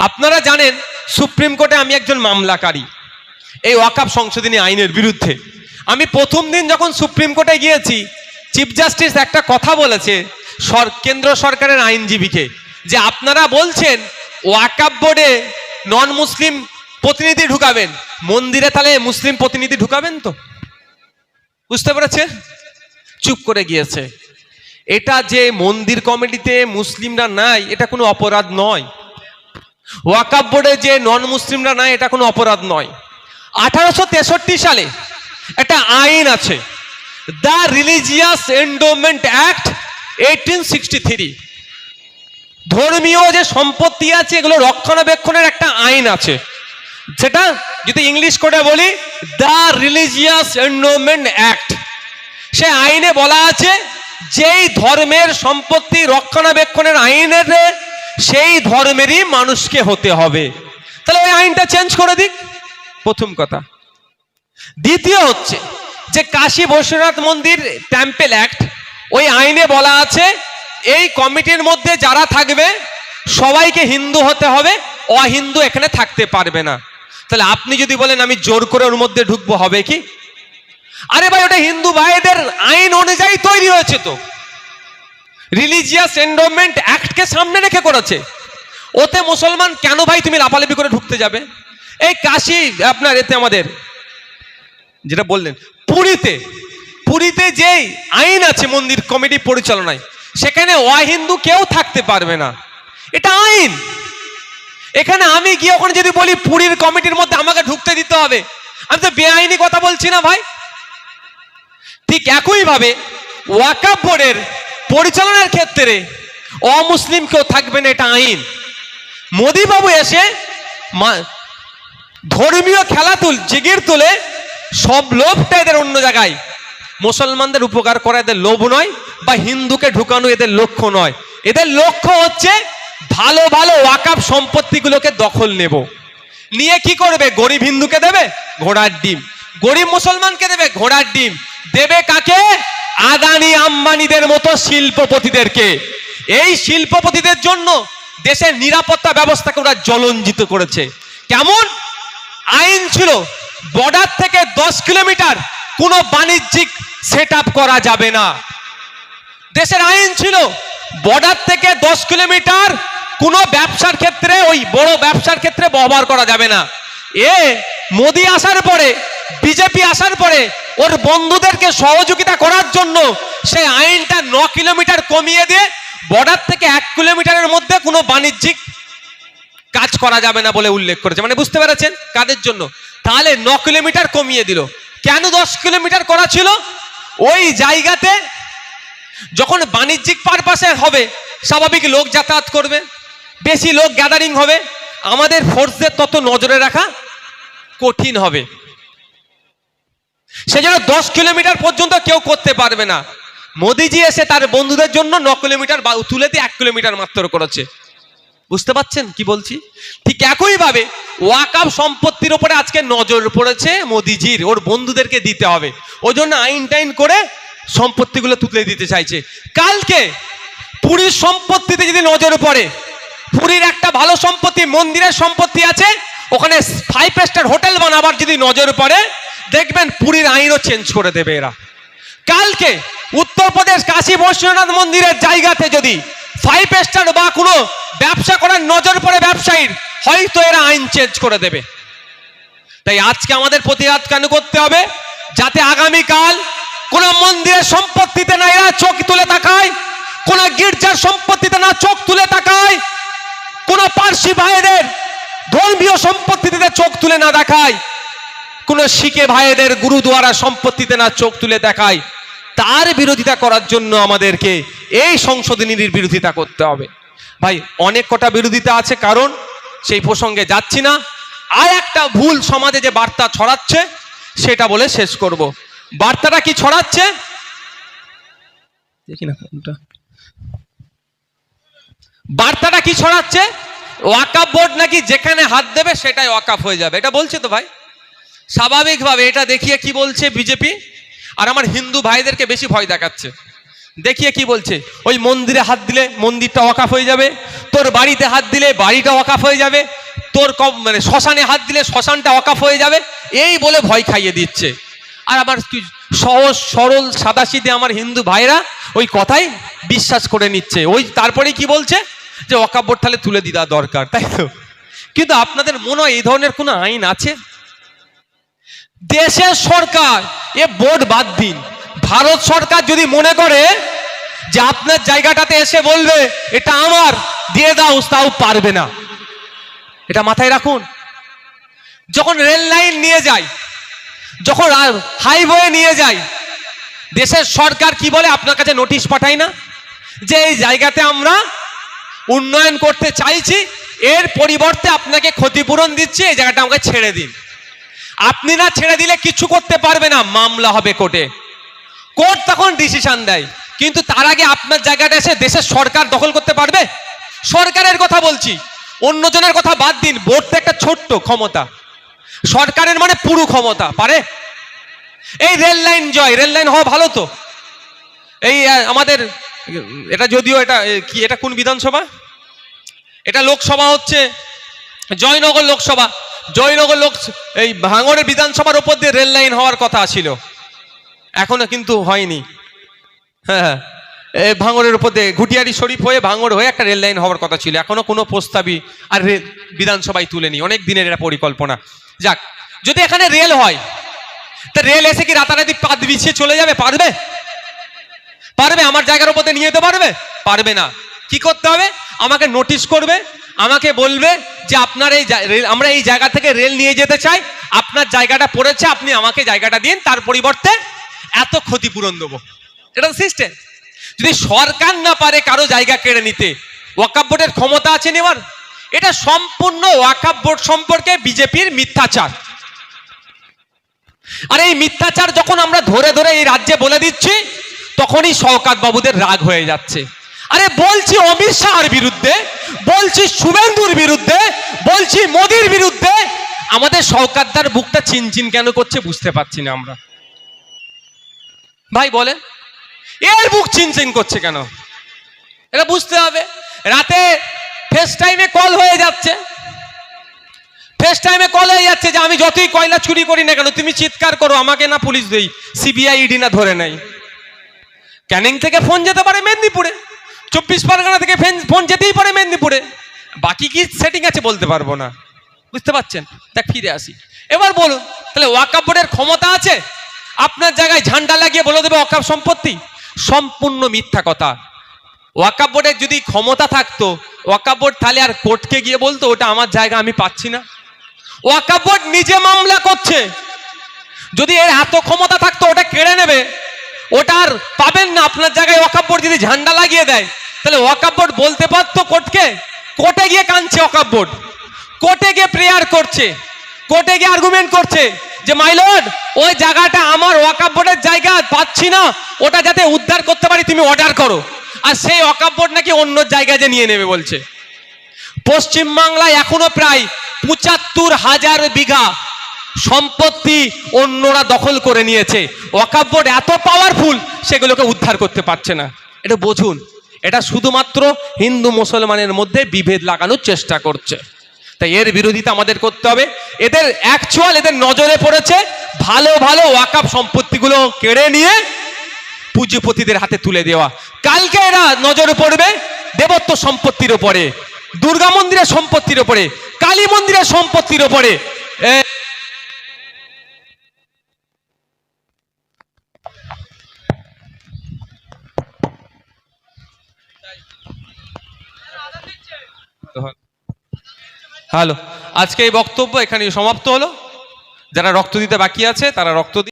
আপনারা জানেন সুপ্রিম কোর্টে আমি একজন মামলাকারী এই ওয়াকফ সংশোধনী আইনের বিরুদ্ধে। আমি প্রথম দিন যখন সুপ্রিম কোর্টে গিয়েছি, চিফ জাস্টিস একটা কথা বলেছে কেন্দ্র সরকারের আইনজীবীকে, যে আপনারা বলছেন ওয়াকফ বোর্ডে নন মুসলিম প্রতিনিধি ঢুকাবেন, মন্দিরে তাহলে মুসলিম প্রতিনিধি ঢুকাবেন তো? বুঝতে পেরেছে? চুপ করে গিয়েছে। এটা যে মন্দির কমিটিতে মুসলিমরা নাই এটা কোনো অপরাধ নয়, ওয়াকফ বোর্ডে যে নন মুসলিমরা নাই এটা কোনো অপরাধ নয়। 1863 সালে একটা আইন আছে, দ্য রিলিজিয়াস এন্ডোমেন্ট অ্যাক্ট 1863। ধর্মীয় যে সম্পত্তি আছে এগুলো রক্ষণাবেক্ষণের একটা আইন আছে, সেটা যদি ইংলিশ করে বলি দ্য রিলিজিয়াস এন্ডোমেন্ট অ্যাক্ট। সে আইনে বলা আছে যেই ধর্মের সম্পত্তি রক্ষণাবেক্ষণের আইনের সেই ধর্মেরই মানুষকে হতে হবে। তাহলে ওই আইনটা চেঞ্জ করে দিক, প্রথম কথা। দ্বিতীয় হচ্ছে যে কাশী বৈশ্বনাথ মন্দির টেম্পল অ্যাক্ট, ওই আইনে বলা আছে এই কমিটির মধ্যে যারা থাকবে সবাইকে হিন্দু হতে হবে, অহিন্দু এখানে থাকতে পারবে না। তাহলে আপনি যদি বলেন আমি জোর করে ওর মধ্যে ঢুকবো, হবে কি? আরে ভাই, ওটা হিন্দু ভাইদের আইন অনুযায়ী তৈরি হয়েছে, তো রিলিজিয়াস এন্ডোমেন্ট অ্যাক্টকে সামনে রেখে করেছে। ওতে মুসলমান কেন ভাই তুমি লাফালাফি করে ঢুকতে যাবে? এই কাশী আপনার এতে আমাদের যেটা বললেন পুরীতে যে আইন আছে মন্দির কমিটি পরিচালনায়, সেখানে অহিন্দু কেউ থাকতে পারবে না, এটা আইন। এখানে আমি গিয়ে ওখানে যদি বলি পুরীর কমিটির মধ্যে আমাকে ঢুকতে দিতে হবে, আমি তো বেআইনি কথা বলছি না ভাই? ঠিক একইভাবে ওয়াকফ বোর্ডের পরিচালনার ক্ষেত্রে অমুসলিম কেউ থাকবে না, এটা আইন। মোদি বাবু এসে ধর্মীয় খেলা জিগির তুলে সব লোভটা এদের অন্য জায়গায়, মুসলমানদের উপকার করা এদের লোভ নয়, বা হিন্দুকে ঢুকানো এদের লক্ষ্য নয়। এদের লক্ষ্য হচ্ছে ভালো ভালো ওয়াকফ সম্পত্তিগুলোকে দখল নেব, নিয়ে কি করবে? গরিব হিন্দুকে দেবে ঘোড়ার ডিম, গরিব মুসলমানকে দেবে ঘোড়ার ডিম, দেবে কাকে? আদানি আম্বানিদের মতো শিল্পপতিদেরকে। এই শিল্পপতিদের জন্য দেশের নিরাপত্তা ব্যবস্থাকে ওরা জলঞ্জিত করেছে। কেমন আইন ছিল? বর্ডার থেকে 10 কিলোমিটার কোনো বাণিজ্যিক সেট করা যাবে না। দেশের আইন ছিল বর্ডার থেকে 10 কিলোমিটার কোনো ব্যবসার ক্ষেত্রে, ওই বড় ব্যবসার ক্ষেত্রে ব্যবহার করা যাবে না। মোদি আসার পরে, বিজেপি আসার পরে ওর বন্ধুদেরকে সহযোগিতা করার জন্য সেই আইনটা 9 কিলোমিটার কমিয়ে দিয়ে বর্ডার থেকে 1 কিলোমিটারের মধ্যে কোনো বাণিজ্যিক কাজ করা যাবে না বলে উল্লেখ করেছে। মানে বুঝতে পেরেছেন কাদের জন্য? তাহলে 9 কিলোমিটার কমিয়ে দিল। কেন 10 কিলোমিটার করা ছিল? ওই জায়গাতে যখন বাণিজ্যিক পারপাসে হবে, স্বাভাবিক লোক যাতায়াত করবে, বেশি লোক গ্যাদারিং হবে, আমাদের ফোর্সদের তত নজরে রাখা কঠিন হবে। সেজন্য 10 কিলোমিটার পর্যন্ত কেউ করতে পারবে না। মোদিজি এসে তার বন্ধুদের জন্য 9 কিলোমিটার তুলে দিয়ে 1 কিলোমিটার মাত্র করেছে। বুঝতে পারছেন কি বলছি? ঠিক একইভাবে ওয়াকফ সম্পত্তির উপরে আজকে নজর পড়েছে মোদিজির, ওর বন্ধুদেরকে দিতে হবে, ওই জন্য আইন টাইন করে সম্পত্তিগুলো তুলে দিতে চাইছে। কালকে পুরীর সম্পত্তিতে যদি নজর পড়ে, পুরীর একটা ভালো সম্পত্তি, মন্দিরের সম্পত্তি আছে, ওখানে 5 স্টার হোটেল বানাবার যদি নজর পড়ে, দেখবেন পুরীর আইনও চেঞ্জ করে দেবে এরা। কালকে উত্তরপ্রদেশ কাশী বৈশ্বনাথ মন্দিরের জায়গাতে যদি 5 স্টার বা কোনো ব্যবসা করার নজর পড়ে ব্যবসায়ীর, হয়তো এরা আইন চেঞ্জ করে দেবে। তাই আজকে আমাদের প্রতিবাদ কেন করতে হবে? যাতে আগামীকাল কোন মন্দিরের সম্পত্তিতে না এরা চোখ তুলে তাকায়, কোন গির্জার সম্পত্তিতে না চোখ তুলে তাকায়, কোন পার্সি ভাইদের ধর্মীয় সম্পত্তিতে চোখ তুলে না দেখায়, কোন শিখে ভাইদের গুরুদুয়ারা সম্পত্তিতে না চোখ তুলে দেখায়। তার বিরোধিতা করার জন্য আমাদেরকে এই সংশোধনীর বিরোধিতা করতে হবে। ভাই অনেক কটা বিরোধিতা আছে, কারণ সেই প্রসঙ্গে যাচ্ছি না। আর একটা ভুল সমাজে যে বার্তা ছড়াচ্ছে সেটা বলে শেষ করব। বার্তাটা কি ছড়াচ্ছে দেখি না, বার্তাটা কি ছড়াচ্ছে? ওয়াকফ বোর্ড নাকি যেখানে হাত দেবে সেটাই ওয়াকফ হয়ে যাবে, এটা বলছে তো ভাই। স্বাভাবিকভাবে এটা দেখিয়ে কি বলছে বিজেপি, আর আমার হিন্দু ভাইদেরকে বেশি ভয় দেখাচ্ছে দেখিয়ে কি বলছে, ওই মন্দিরে হাত দিলে মন্দিরটা ওয়াকাফ হয়ে যাবে, তোর বাড়িতে হাত দিলে বাড়িটা ওয়াকাফ হয়ে যাবে, তোর মানে শ্মশানে হাত দিলে শ্মশানটা ওয়াকাফ হয়ে যাবে, এই বলে ভয় খাইয়ে দিচ্ছে। আর আবার সহজ সরল সাদাসিধে আমার হিন্দু ভাইরা ওই কথাই বিশ্বাস করে নিচ্ছে। ওই তারপরে কি বলছে যে ওয়াকাফ বোর্ড তাহলে তুলে দেওয়া দরকার, তাই তো? কিন্তু আপনাদের মনে হয় এই ধরনের কোনো আইন আছে? দেশের সরকার, এ বোর্ড বাদ দিন, ভারত সরকার যদি মনে করে যে আপনার জায়গাটাতে এসে বলবে এটা আমার, দিয়ে দাও, তাও পারবে না। এটা মাথায় রাখুন। যখন রেল লাইন নিয়ে যায়, যখন হাইওয়ে নিয়ে যায়, দেশের সরকার কি বলে, আপনার কাছে নোটিশ পাঠায় না যে এই জায়গাতে আমরা উন্নয়ন করতে চাইছি, এর পরিবর্তে আপনাকে ক্ষতিপূরণ দিচ্ছি, এই জায়গাটা আমাকে ছেড়ে দিন। আপনি না ছেড়ে দিলে কিছু করতে পারবে না, মামলা হবে কোর্টে, কোর্ট তখন ডিসিশন দেয়। কিন্তু তার আগে আপনার জায়গাটা এসে দেশের সরকার দখল করতে পারবে? সরকারের কথা বলছি, অন্যজনের কথা বাদ দিন। বোর্ড তো একটা ছোট্ট ক্ষমতা, সরকারের মানে পুরো ক্ষমতা, পারে? এই রেল লাইন জয়, রেল লাইন হওয়া ভালো তো। এই আমাদের এটা যদিও এটা কি, এটা কোন বিধানসভা? এটা লোকসভা হচ্ছে জয়নগর লোকসভা। জয়নগর এই ভাঙড়ের বিধানসভার উপর দিয়ে রেল লাইন হওয়ার কথা ছিল, এখনো কিন্তু হয়নি। হ্যাঁ, ভাঙড়ের উপর দিয়ে ঘুটিয়ারি শরীফ হয়ে ভাঙড় হয়ে একটা রেল লাইন হওয়ার কথা ছিল, এখনো কোনো প্রস্তাবই আর বিধানসভায় তুলেনি। অনেক দিনের এটা পরিকল্পনা। যাক, যদি এখানে রেল হয়, তা রেল এসে কি রাতারাতি পাত বিছিয়ে চলে যাবে? পারবে? পারবে? আমার জায়গার উপর নিয়ে যেতে পারবে? পারবে না। কি করতে হবে? আমাকে নোটিশ করবে, আমাকে বলবে যে আপনার এই আমরা এই জায়গা থেকে রেল নিয়ে যেতে চাই, আপনার জায়গাটা পড়েছে, আপনি আমাকে জায়গাটা দিন, তার পরিবর্তে এত ক্ষতিপূরণ দেবো। এটা সিস্টেম। যদি সরকার না পারে কারো জায়গা কেড়ে নিতে, ওয়াকফ বোর্ডের ক্ষমতা আছে নেওয়ার। এটা সম্পূর্ণ ওয়াকফ বোর্ড সম্পর্কে বিজেপির মিথ্যাচার। আর এই মিথ্যাচার যখন আমরা ধরে ধরে এই রাজ্যে বলে দিচ্ছি, তখনই শওকত বাবুদের রাগ হয়ে যাচ্ছে। আরে বলছি অমিত শাহর বিরুদ্ধে, বলছি শুভেন্দুর বিরুদ্ধে, বলছি মোদির বিরুদ্ধে, আমাদের শওকতদার বুকটা চিনচিন কেন করছে বুঝতে পারছি না আমরা। ভাই বলেন, এর বুক চিনচিন করছে কেন? এটা বুঝতে হবে। রাতে ফেস টাইমে কল হয়ে যাচ্ছে, ফেস টাইমে কল হয়ে যাচ্ছে যে আমি যতই কয়লা চুরি করি না কেন, তুমি চিৎকার করো, আমাকে না পুলিশ দেই, সিবিআই ইডি না ধরে নেই। ক্যানিং থেকে ফোন যেতে পারে মেদিনীপুরে, 24 পরগনা থেকে ফোন যেতেই পারে মেদিনীপুরে। বাকি কি সেটিং আছে বলতে পারবো না, বুঝতে পারছেন? দেখ, ফিরে আসি। এবার বলুন, তাহলে ওয়াকফ বোর্ডের ক্ষমতা আছে আপনার জায়গায় ঝান্ডা লাগিয়ে বলে দেবে ওয়াকফ সম্পত্তি? সম্পূর্ণ মিথ্যা কথা। ওয়াকফ বোর্ডের যদি ক্ষমতা থাকতো, ওয়াকফ বোর্ড তাহলে আর কোর্টকে গিয়ে বলতো ওটা আমার জায়গা, আমি পাচ্ছি না। ওয়াকফ বোর্ড নিজে মামলা করছে। যদি এর এত ক্ষমতা থাকতো, ওটা কেড়ে নেবে, ওটা আর পাবেন না আপনার জায়গায়। ওয়াকফ বোর্ড যদি ঝান্ডা লাগিয়ে দেয়, তাহলে ওয়াকফ বোর্ড বলতে পারতো কোর্টকে, কোর্টে গিয়ে কাঁদছে ওয়াকফ বোর্ড, কোর্টে গিয়ে প্রেয়ার করছে, কোর্টে গিয়ে আর্গুমেন্ট করছে যে মাই লর্ড, ওই জায়গাটা আমার, ওয়াকফ বোর্ডের জায়গা, পাচ্ছি না, ওটা যাতে উদ্ধার করতে পারি তুমি অর্ডার করো। আর সেই ওয়াকফ বোর্ড নাকি অন্য জায়গায় যে নিয়ে নেবে বলছে। পশ্চিমবাংলায় এখনো প্রায় ৭৫,০০০ বিঘা সম্পত্তি অন্যরা দখল করে নিয়েছে। ওয়াকফ বোর্ড এত পাওয়ারফুল, সেগুলোকে উদ্ধার করতে পারছে না। এটা বুঝুন, এটা শুধুমাত্র হিন্দু মুসলমানের মধ্যে বিভেদ লাগানোর চেষ্টা করছে। তাই এর বিরোধিতা আমাদের করতে হবে। এদের এদের নজরে পড়েছে ভালো ভালো ওয়াকফ সম্পত্তিগুলো কেড়ে নিয়ে পুঁজিপতিদের হাতে তুলে দেওয়া। কালকে এরা নজরে পড়বে দেবত্ব সম্পত্তির উপরে, দুর্গা মন্দিরের সম্পত্তির উপরে, কালী মন্দিরের সম্পত্তির উপরে। হ্যালো, আজকে এই বক্তব্য এখানে সমাপ্ত হলো। যারা রক্ত দিতে বাকি আছে তারা রক্ত